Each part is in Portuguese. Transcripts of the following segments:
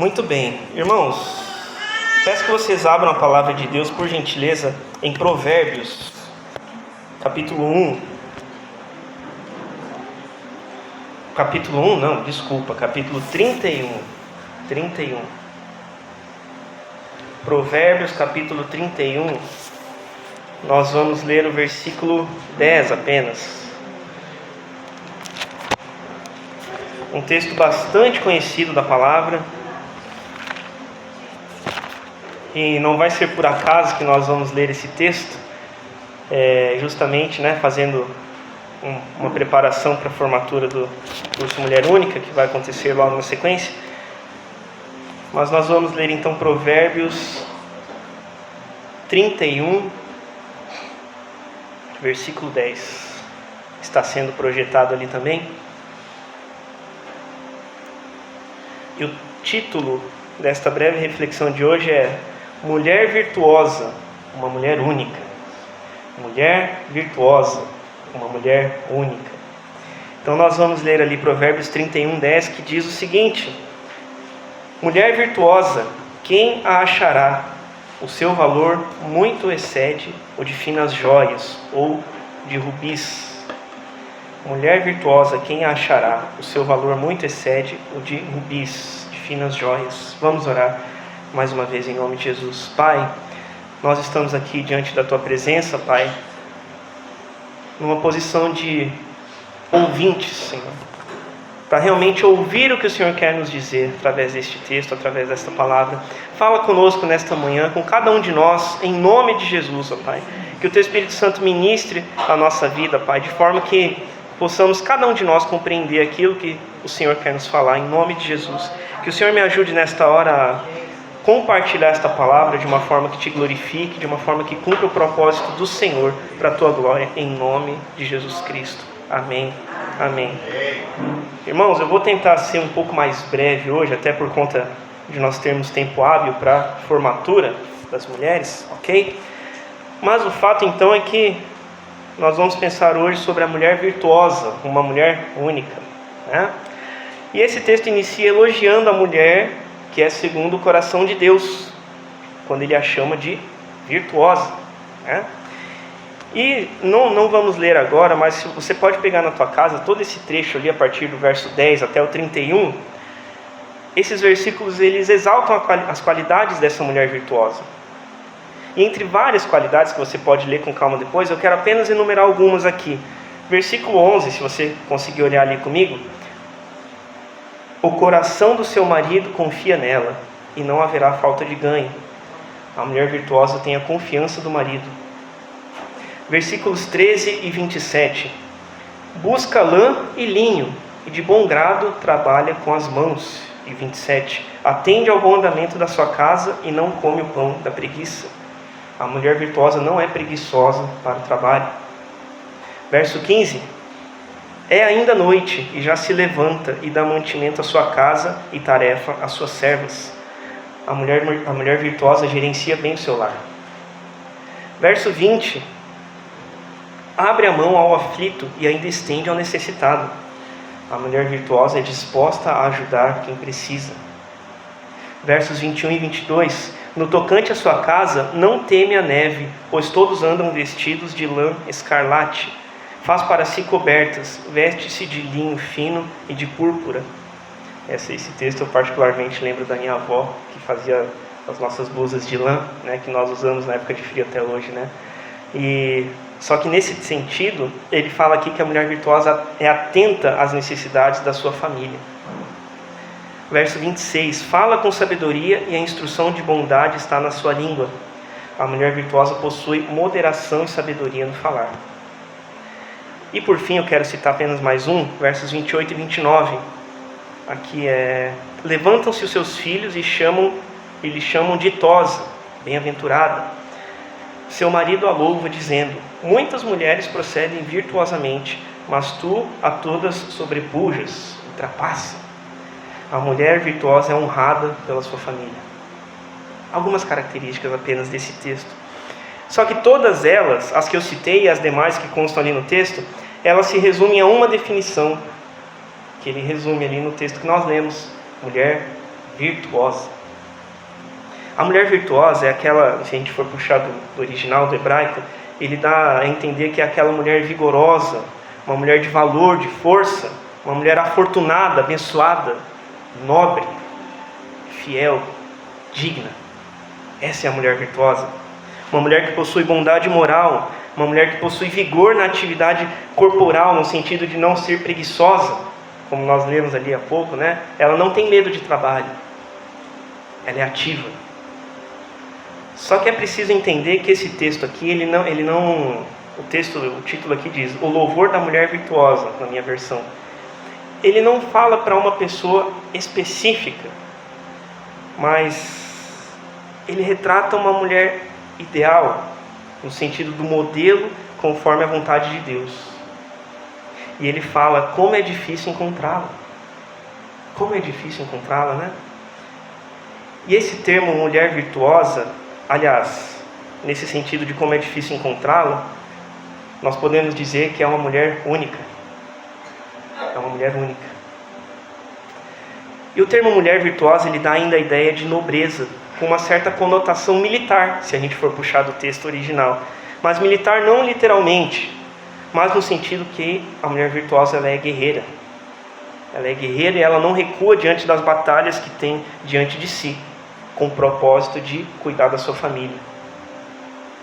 Muito bem, irmãos, peço que vocês abram a palavra de Deus, por gentileza, em Provérbios, capítulo 1. Capítulo 31. Provérbios, capítulo 31. Nós vamos ler o versículo 10 apenas. Um texto bastante conhecido da palavra. E não vai ser por acaso que nós vamos ler esse texto, justamente fazendo uma preparação para a formatura do curso Mulher Única, que vai acontecer logo na sequência. Mas nós vamos ler então Provérbios 31, versículo 10. Está sendo projetado ali também. E o título desta breve reflexão de hoje é Mulher Virtuosa, uma Mulher Única. Mulher Virtuosa, uma Mulher Única. Então nós vamos ler ali Provérbios 31, 10, que diz o seguinte: Mulher virtuosa, quem a achará? O seu valor muito excede o de finas joias ou de rubis. Mulher virtuosa, quem a achará? O seu valor muito excede o de rubis, de finas joias. Vamos orar mais uma vez em nome de Jesus. Pai, nós estamos aqui diante da Tua presença, Pai, numa posição de ouvintes, Senhor, para realmente ouvir o que o Senhor quer nos dizer através deste texto, através desta palavra. Fala conosco nesta manhã, com cada um de nós, em nome de Jesus, ó Pai. Que o Teu Espírito Santo ministre a nossa vida, Pai, de forma que possamos cada um de nós compreender aquilo que o Senhor quer nos falar, em nome de Jesus. Que o Senhor me ajude nesta hora a compartilhar esta palavra de uma forma que Te glorifique, de uma forma que cumpra o propósito do Senhor para a Tua glória, em nome de Jesus Cristo. Amém. Amém. Irmãos, eu vou tentar ser um pouco mais breve hoje, até por conta de nós termos tempo hábil para a formatura das mulheres, ok? Mas o fato então é que nós vamos pensar hoje sobre a mulher virtuosa, uma mulher única, né? E esse texto inicia elogiando a mulher que é segundo o coração de Deus, quando Ele a chama de virtuosa, né? E não vamos ler agora, mas você pode pegar na tua casa todo esse trecho ali, a partir do verso 10 até o 31. Esses versículos, eles exaltam as qualidades dessa mulher virtuosa. E entre várias qualidades que você pode ler com calma depois, eu quero apenas enumerar algumas aqui. Versículo 11, se você conseguir olhar ali comigo. O coração do seu marido confia nela, e não haverá falta de ganho. A mulher virtuosa tem a confiança do marido. Versículos 13 e 27. Busca lã e linho, e de bom grado trabalha com as mãos. E 27. Atende ao bom andamento da sua casa, e não come o pão da preguiça. A mulher virtuosa não é preguiçosa para o trabalho. Verso 15. É ainda noite, e já se levanta, e dá mantimento à sua casa, e tarefa às suas servas. A mulher virtuosa gerencia bem o seu lar. Verso 20. Abre a mão ao aflito, e ainda estende ao necessitado. A mulher virtuosa é disposta a ajudar quem precisa. Versos 21 e 22. No tocante à sua casa, não teme a neve, pois todos andam vestidos de lã escarlate. Faz para si cobertas, veste-se de linho fino e de púrpura. Esse texto eu particularmente lembro da minha avó, que fazia as nossas blusas de lã, que nós usamos na época de frio até hoje, Só que nesse sentido, ele fala aqui que a mulher virtuosa é atenta às necessidades da sua família. Verso 26. Fala com sabedoria, e a instrução de bondade está na sua língua. A mulher virtuosa possui moderação e sabedoria no falar. E por fim, eu quero citar apenas mais versos 28 e 29. Aqui levantam-se os seus filhos e lhe chamam ditosa, bem-aventurada. Seu marido a louva, dizendo: muitas mulheres procedem virtuosamente, mas tu a todas sobrepujas, ultrapassa. A mulher virtuosa é honrada pela sua família. Algumas características apenas desse texto. Só que todas elas, as que eu citei e as demais que constam ali no texto, elas se resumem a uma definição, que ele resume ali no texto que nós lemos: mulher virtuosa. A mulher virtuosa é aquela, se a gente for puxar do original, do hebraico, ele dá a entender que é aquela mulher vigorosa, uma mulher de valor, de força, uma mulher afortunada, abençoada, nobre, fiel, digna. Essa é a mulher virtuosa. Uma mulher que possui bondade moral, uma mulher que possui vigor na atividade corporal, no sentido de não ser preguiçosa, como nós lemos ali há pouco, né? Ela não tem medo de trabalho, ela é ativa. Só que é preciso entender que esse texto aqui, o título aqui diz, o louvor da mulher virtuosa, na minha versão. Ele não fala para uma pessoa específica, mas ele retrata uma mulher ideal, no sentido do modelo conforme a vontade de Deus. E ele fala como é difícil encontrá-la. Como é difícil encontrá-la, né? E esse termo mulher virtuosa, aliás, nesse sentido de como é difícil encontrá-la, nós podemos dizer que é uma mulher única. É uma mulher única. E o termo mulher virtuosa, ele dá ainda a ideia de nobreza, com uma certa conotação militar, se a gente for puxar do texto original. Mas militar não literalmente, mas no sentido que a mulher virtuosa ela é guerreira. Ela é guerreira e ela não recua diante das batalhas que tem diante de si, com o propósito de cuidar da sua família.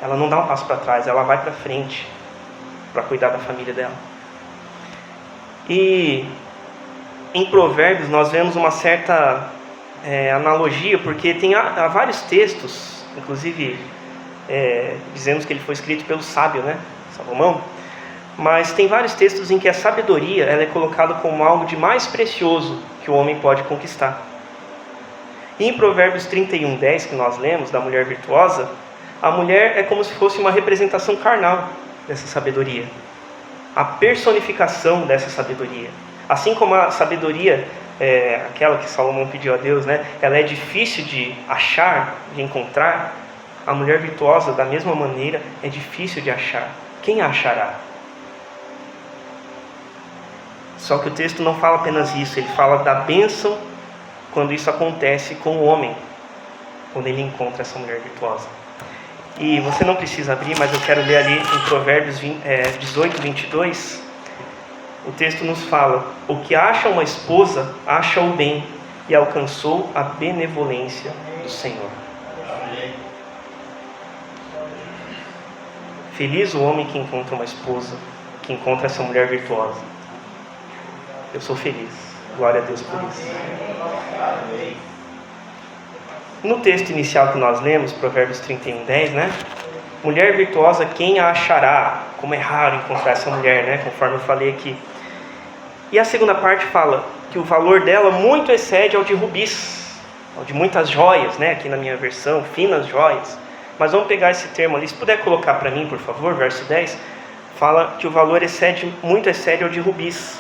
Ela não dá um passo para trás, ela vai para frente para cuidar da família dela. E em Provérbios nós vemos uma certa analogia, porque há vários textos, inclusive dizemos que ele foi escrito pelo sábio, né? Salomão. Mas tem vários textos em que a sabedoria ela é colocada como algo de mais precioso que o homem pode conquistar. E em Provérbios 31:10, que nós lemos, da mulher virtuosa, a mulher é como se fosse uma representação carnal dessa sabedoria, a personificação dessa sabedoria. Assim como a sabedoria, aquela que Salomão pediu a Deus, né, ela é difícil de achar, de encontrar, a mulher virtuosa, da mesma maneira, é difícil de achar. Quem a achará? Só que o texto não fala apenas isso, ele fala da bênção quando isso acontece com o homem, quando ele encontra essa mulher virtuosa. E você não precisa abrir, mas eu quero ler ali em Provérbios 18:22. O texto nos fala: o que acha uma esposa, acha o bem, e alcançou a benevolência do Senhor. Feliz o homem que encontra uma esposa, que encontra essa mulher virtuosa. Eu sou feliz, glória a Deus por isso. No texto inicial que nós lemos, Provérbios 31:10, né? Mulher virtuosa, quem a achará? Como é raro encontrar essa mulher, né? Conforme eu falei aqui. E a segunda parte fala que o valor dela muito excede ao de rubis, ao de muitas joias, né? Aqui na minha versão, finas joias. Mas vamos pegar esse termo ali, se puder colocar para mim, por favor, verso 10, fala que o valor muito excede ao de rubis.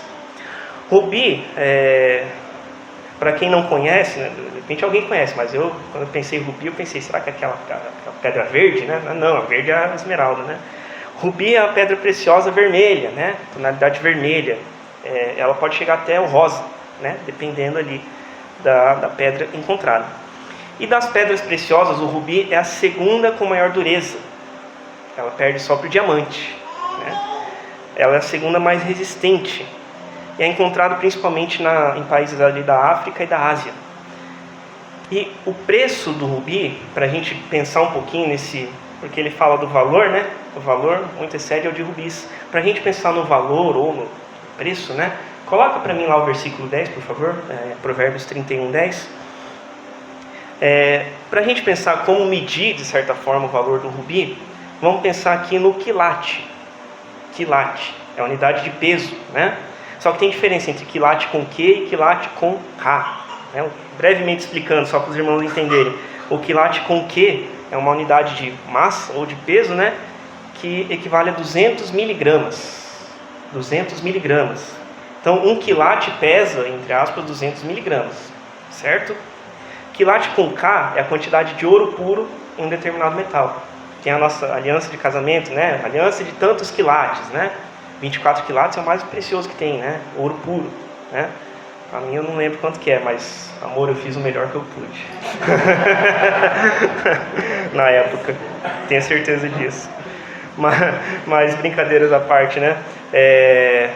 Rubi, para quem não conhece, né, de repente alguém conhece, mas quando eu pensei em rubi, eu pensei, será que é aquela pedra verde, né? Não, a verde é a esmeralda, né? Rubi é a pedra preciosa vermelha, né? Tonalidade vermelha. Ela pode chegar até o rosa, né? Dependendo ali da pedra encontrada. E das pedras preciosas, o rubi é a segunda com maior dureza. Ela perde só para o diamante, né? Ela é a segunda mais resistente. E é encontrado principalmente em países ali da África e da Ásia. E o preço do rubi, para a gente pensar um pouquinho porque ele fala do valor, né? O valor muito excede ao de rubis. Para a gente pensar no valor ou no preço, né? Coloca para mim lá o versículo 10, por favor, Provérbios 31:10. Para a gente pensar como medir, de certa forma, o valor do rubi, vamos pensar aqui no quilate. Quilate é a unidade de peso, né? Só que tem diferença entre quilate com Q e quilate com K. Né? Brevemente explicando, só para os irmãos entenderem. O quilate com Q é uma unidade de massa ou de peso, né? Que equivale a 200 miligramas. 200 miligramas. Então, um quilate pesa, entre aspas, 200 miligramas. Certo? Quilate com K é a quantidade de ouro puro em um determinado metal. Tem a nossa aliança de casamento, né? Aliança de tantos quilates, né? 24 quilates é o mais precioso que tem, né? Ouro puro, né? A minha eu não lembro quanto que é, mas, amor, eu fiz o melhor que eu pude. Na época, tenho certeza disso. Mas brincadeiras à parte, né?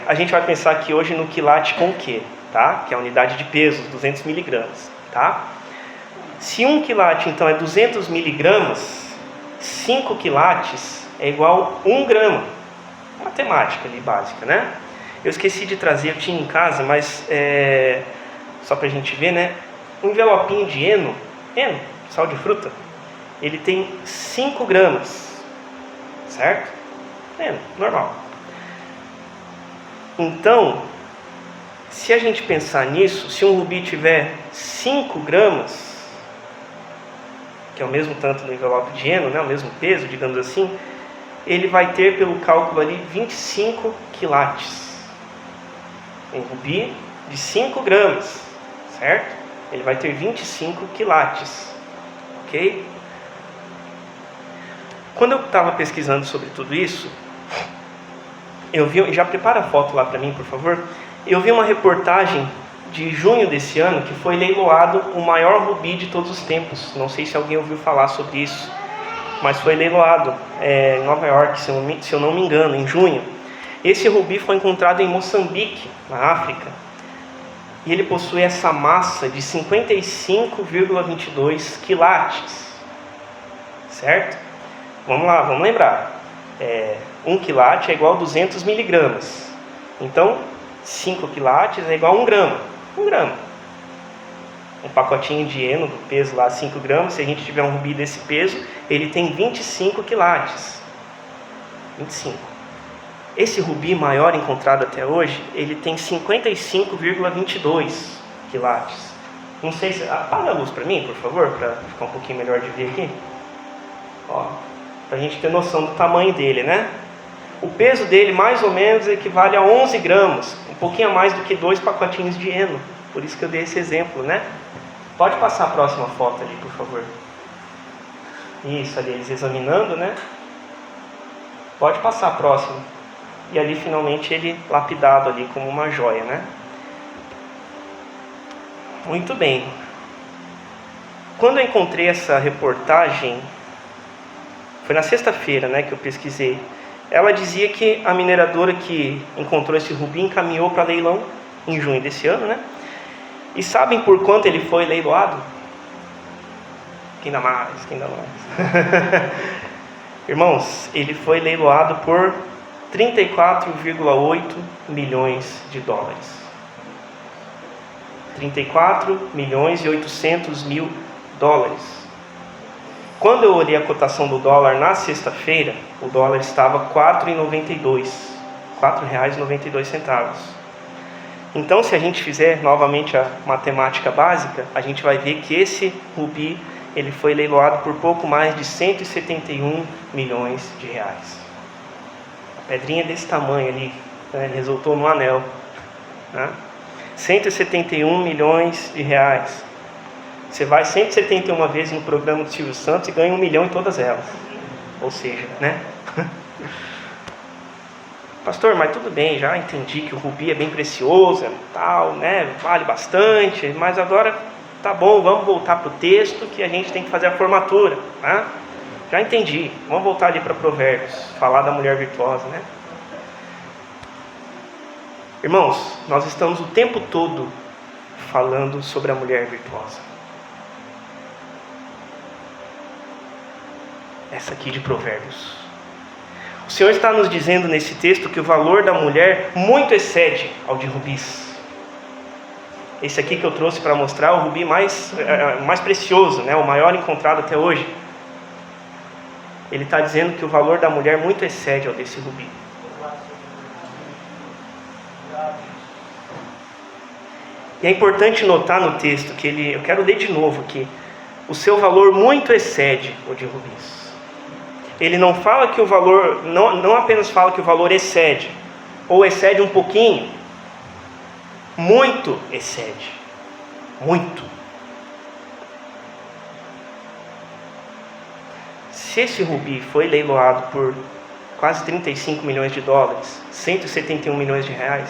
A gente vai pensar aqui hoje no quilate com Q, tá? Que é a unidade de peso, 200 miligramas, tá? Se 1 quilate, então, é 200 miligramas, 5 quilates é igual a 1 grama. Matemática ali básica, né? Eu esqueci de trazer, eu tinha em casa, mas só pra gente ver, né? Um envelopinho de heno, sal de fruta, ele tem 5 gramas, certo? Normal. Então, se a gente pensar nisso, se um rubi tiver 5 gramas, que é o mesmo tanto do envelope de heno, né? O mesmo peso, digamos assim, ele vai ter, pelo cálculo ali, 25 quilates. Um rubi de 5 gramas, certo? Ele vai ter 25 quilates, ok? Quando eu estava pesquisando sobre tudo isso, eu vi, já prepara a foto lá para mim, por favor. Eu vi uma reportagem de junho desse ano que foi leiloado o maior rubi de todos os tempos. Não sei se alguém ouviu falar sobre isso, mas foi leiloado em Nova York, se eu não me engano, em junho. Esse rubi foi encontrado em Moçambique, na África, e ele possui essa massa de 55,22 quilates, certo? Vamos lá, vamos lembrar. 1 quilate é igual a 200 miligramas. Então, 5 quilates é igual a 1 grama. 1 grama. Um pacotinho de heno do peso lá, 5 gramas. Se a gente tiver um rubi desse peso, ele tem 25 quilates. 25. Esse rubi maior encontrado até hoje, ele tem 55,22 quilates. Não sei se... Apaga a luz para mim, por favor, para ficar um pouquinho melhor de ver aqui. Ó, para a gente ter noção do tamanho dele, né? O peso dele mais ou menos equivale a 11 gramas, um pouquinho a mais do que 2 pacotinhos de heno. Por isso que eu dei esse exemplo, né? Pode passar a próxima foto ali, por favor. Isso, ali eles examinando, né? Pode passar a próxima. E ali finalmente ele lapidado ali como uma joia, né? Muito bem. Quando eu encontrei essa reportagem, foi na sexta-feira, né, que eu pesquisei. Ela dizia que a mineradora que encontrou esse rubi encaminhou para leilão em junho desse ano, né? E sabem por quanto ele foi leiloado? Quem dá mais? Irmãos, ele foi leiloado por 34,8 milhões de dólares. 34 milhões e 800 mil dólares. Quando eu olhei a cotação do dólar na sexta-feira, o dólar estava R$ 4,92. R$ 4,92. Então, se a gente fizer novamente a matemática básica, a gente vai ver que esse rubi ele foi leiloado por pouco mais de 171 milhões de reais. A pedrinha desse tamanho ali, né, resultou no anel, né? 171 milhões de reais. Você vai 171 vezes no programa do Silvio Santos e ganha 1 milhão em todas elas. Ou seja, né? Pastor, mas tudo bem, já entendi que o rubi é bem precioso, tal, né? Vale bastante, mas agora tá bom, vamos voltar para o texto que a gente tem que fazer a formatura, né? Já entendi, vamos voltar ali para Provérbios, falar da mulher virtuosa, né? Irmãos, nós estamos o tempo todo falando sobre a mulher virtuosa. Essa aqui de Provérbios. O Senhor está nos dizendo nesse texto que o valor da mulher muito excede ao de rubis. Esse aqui que eu trouxe para mostrar o rubi mais precioso, né? O maior encontrado até hoje. Ele está dizendo que o valor da mulher muito excede ao desse rubi. E é importante notar no texto que eu quero ler de novo aqui, o seu valor muito excede o de rubis. Ele não fala que o valor, não apenas fala que o valor excede, ou excede um pouquinho, muito excede, muito. Se esse rubi foi leiloado por quase 35 milhões de dólares, 171 milhões de reais,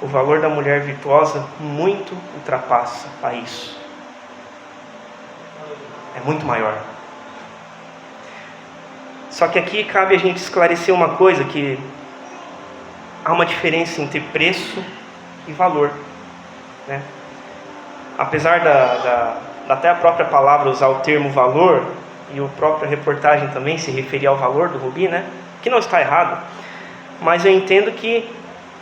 o valor da mulher virtuosa muito ultrapassa a isso. É muito maior. Só que aqui cabe a gente esclarecer uma coisa, que há uma diferença entre preço e valor, né? Apesar até a própria palavra usar o termo valor, e a própria reportagem também se referir ao valor do rubi, né? Que não está errado, mas eu entendo que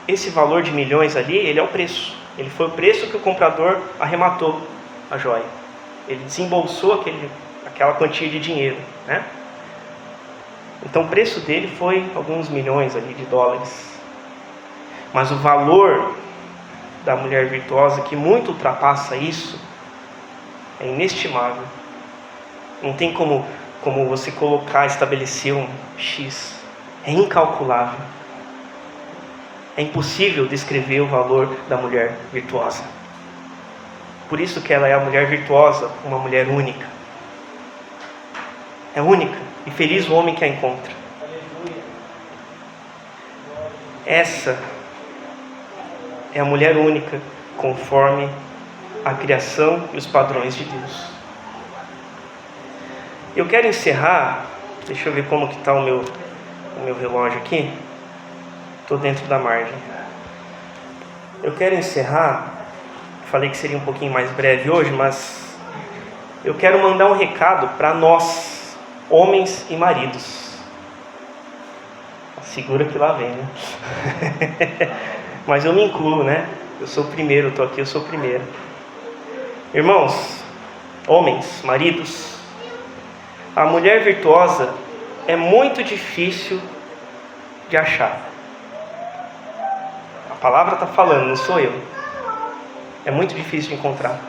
esse valor de milhões ali, ele é o preço. Ele foi o preço que o comprador arrematou a joia. Ele desembolsou aquela quantia de dinheiro, né? Então o preço dele foi alguns milhões ali de dólares. Mas o valor da mulher virtuosa, que muito ultrapassa isso, é inestimável. Não tem como você colocar, estabelecer um X. É incalculável. É impossível descrever o valor da mulher virtuosa. Por isso que ela é a mulher virtuosa, uma mulher única. É única, e feliz o homem que a encontra. Essa é a mulher única, conforme a criação e os padrões de Deus. Eu quero encerrar, deixa eu ver como que está o meu relógio aqui. Estou dentro da margem. Eu quero encerrar, falei que seria um pouquinho mais breve hoje, mas eu quero mandar um recado para nós, homens e maridos. Segura que lá vem, né? Mas eu me incluo, né? Eu sou o primeiro, estou aqui, eu sou o primeiro. Irmãos, homens, maridos, a mulher virtuosa é muito difícil de achar. A palavra está falando, não sou eu. É muito difícil de encontrar.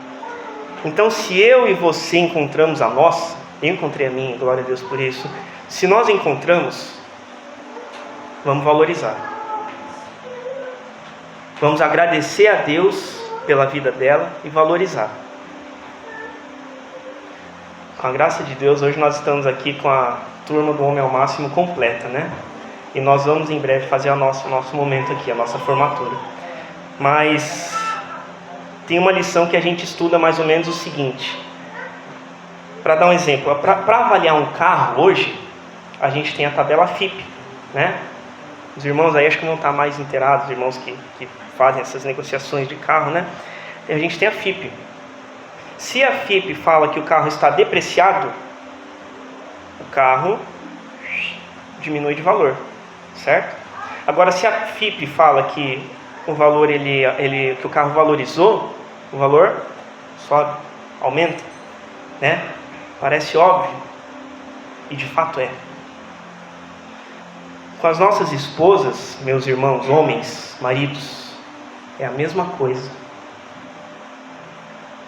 Então, se eu e você encontramos a nossa, eu encontrei a minha, glória a Deus por isso. Se nós encontramos, vamos valorizar. Vamos agradecer a Deus pela vida dela e valorizar. Com a graça de Deus, hoje nós estamos aqui com a turma do Homem ao Máximo completa, né? E nós vamos em breve fazer o nosso momento aqui, a nossa formatura. Mas tem uma lição que a gente estuda mais ou menos o seguinte. Para dar um exemplo, para avaliar um carro hoje, a gente tem a tabela FIPE, né? Os irmãos aí acho que não estão mais inteirados, os irmãos que fazem essas negociações de carro, né? E a gente tem a FIPE. Se a FIPE fala que o carro está depreciado, o carro diminui de valor, certo? Agora, se a FIPE fala que o valor que o carro valorizou, o valor sobe, aumenta, né? Parece óbvio, e de fato é. Com as nossas esposas, meus irmãos, homens, maridos, é a mesma coisa.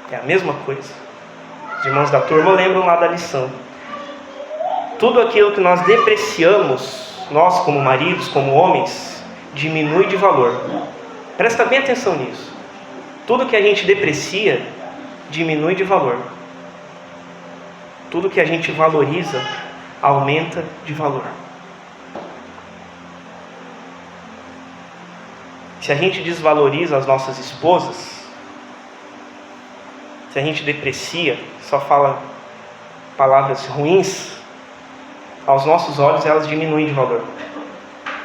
É a mesma coisa. Os irmãos da turma lembram lá da lição. Tudo aquilo que nós depreciamos, nós como maridos, como homens, diminui de valor. Presta bem atenção nisso. Tudo que a gente deprecia, diminui de valor. Tudo que a gente valoriza, aumenta de valor. Se a gente desvaloriza as nossas esposas, se a gente deprecia, só fala palavras ruins, aos nossos olhos elas diminuem de valor.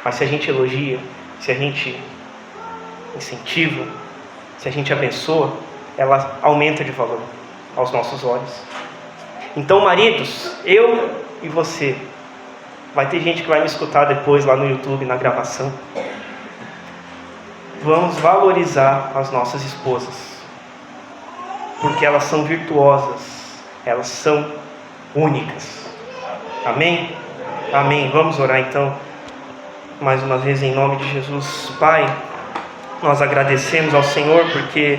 Mas se a gente elogia, se a gente incentiva, se a gente abençoa, ela aumenta de valor aos nossos olhos. Então, maridos, eu e você, vai ter gente que vai me escutar depois lá no YouTube, na gravação. Vamos valorizar as nossas esposas, porque elas são virtuosas, elas são únicas. Amém? Amém. Vamos orar então, mais uma vez em nome de Jesus. Pai, nós agradecemos ao Senhor porque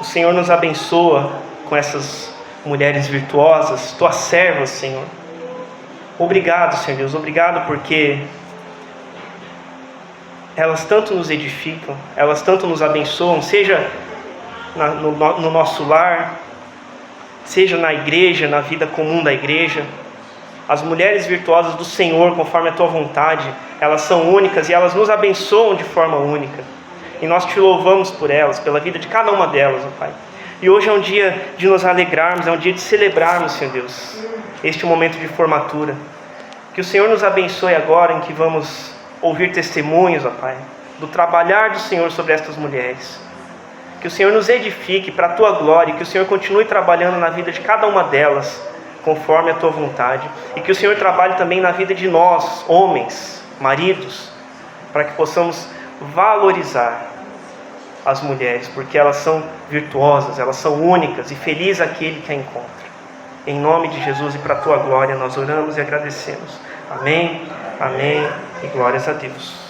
o Senhor nos abençoa com essas mulheres virtuosas, tuas servas, Senhor. Obrigado, Senhor Deus, obrigado porque elas tanto nos edificam, elas tanto nos abençoam, seja no nosso lar, seja na igreja, na vida comum da igreja. As mulheres virtuosas do Senhor, conforme a tua vontade, elas são únicas e elas nos abençoam de forma única. E nós te louvamos por elas, pela vida de cada uma delas, ó Pai. E hoje é um dia de nos alegrarmos, é um dia de celebrarmos, Senhor Deus, este momento de formatura. Que o Senhor nos abençoe agora, em que vamos ouvir testemunhos, ó Pai, do trabalhar do Senhor sobre estas mulheres. Que o Senhor nos edifique para a Tua glória, e que o Senhor continue trabalhando na vida de cada uma delas, conforme a Tua vontade. E que o Senhor trabalhe também na vida de nós, homens, maridos, para que possamos valorizar as mulheres, porque elas são virtuosas, elas são únicas, e feliz aquele que a encontra. Em nome de Jesus e para a Tua glória nós oramos e agradecemos. Amém, amém e glórias a Deus.